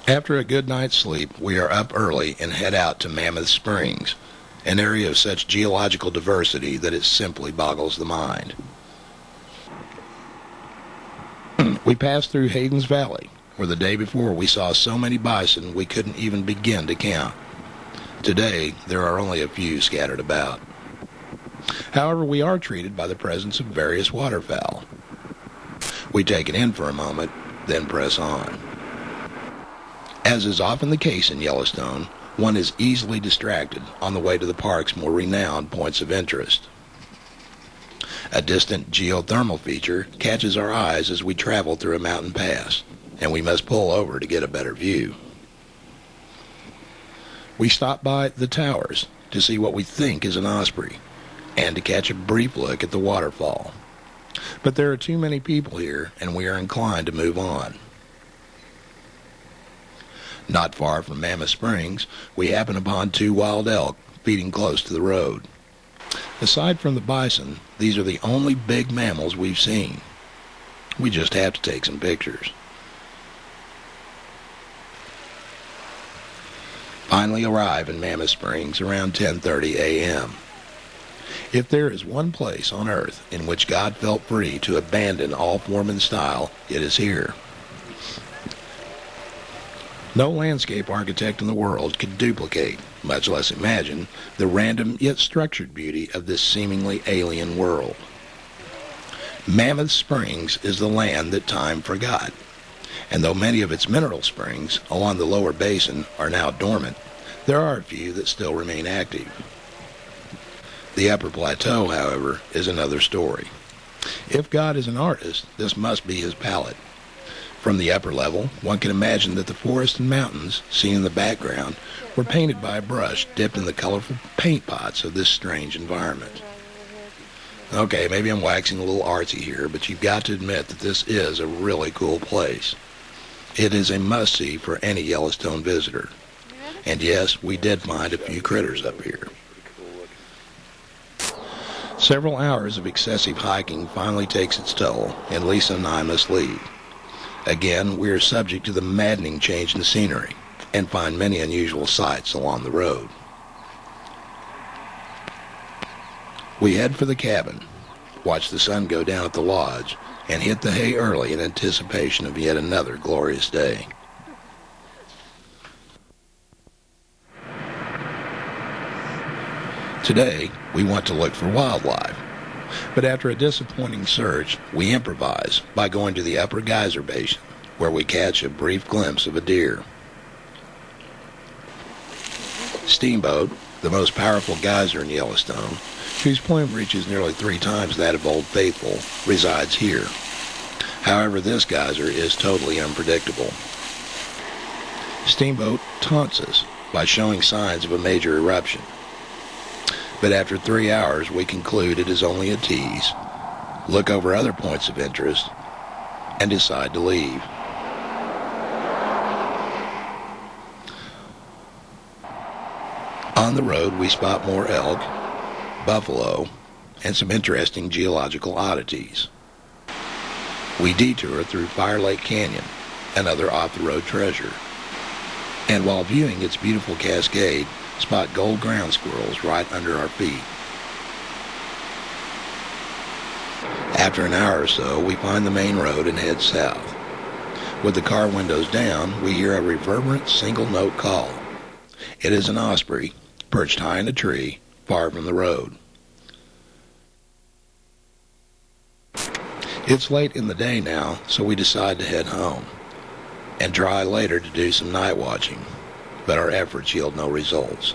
After a good night's sleep, we are up early and head out to Mammoth Springs, an area of such geological diversity that it simply boggles the mind. We passed through Hayden's Valley, where the day before we saw so many bison we couldn't even begin to count. Today, there are only a few scattered about. However, we are treated by the presence of various waterfowl. We take it in for a moment, then press on. As is often the case in Yellowstone, one is easily distracted on the way to the park's more renowned points of interest. A distant geothermal feature catches our eyes as we travel through a mountain pass, and we must pull over to get a better view. We stop by the towers to see what we think is an osprey, and to catch a brief look at the waterfall. But there are too many people here, and we are inclined to move on. Not far from Mammoth Springs, we happen upon 2 wild elk feeding close to the road. Aside from the bison, these are the only big mammals we've seen. We just have to take some pictures. Finally arrive in Mammoth Springs around 10:30 a.m. If there is one place on earth in which God felt free to abandon all form and style, it is here. No landscape architect in the world could duplicate, much less imagine, the random yet structured beauty of this seemingly alien world. Mammoth Springs is the land that time forgot, and though many of its mineral springs along the lower basin are now dormant, there are a few that still remain active. The upper plateau, however, is another story. If God is an artist, this must be his palette. From the upper level, one can imagine that the forest and mountains, seen in the background, were painted by a brush dipped in the colorful paint pots of this strange environment. Okay, maybe I'm waxing a little artsy here, but you've got to admit that this is a really cool place. It is a must-see for any Yellowstone visitor. And yes, we did find a few critters up here. Several hours of excessive hiking finally takes its toll, and Lisa and I must leave. Again, we are subject to the maddening change in the scenery, and find many unusual sights along the road. We head for the cabin, watch the sun go down at the lodge, and hit the hay early in anticipation of yet another glorious day. Today, we want to look for wildlife, but after a disappointing search, we improvise by going to the upper geyser basin, where we catch a brief glimpse of a deer. Steamboat, the most powerful geyser in Yellowstone, whose plume reaches nearly 3 times that of Old Faithful, resides here. However, this geyser is totally unpredictable. Steamboat taunts us by showing signs of a major eruption. But after 3 hours, we conclude it is only a tease, look over other points of interest, and decide to leave. On the road, we spot more elk, buffalo, and some interesting geological oddities. We detour through Fire Lake Canyon, another off-the-road treasure. And while viewing its beautiful cascade, spot gold ground squirrels right under our feet. After an hour or so, we find the main road and head south. With the car windows down, we hear a reverberant single-note call. It is an osprey, perched high in a tree, far from the road. It's late in the day now, so we decide to head home, and try later to do some night watching. But our efforts yield no results.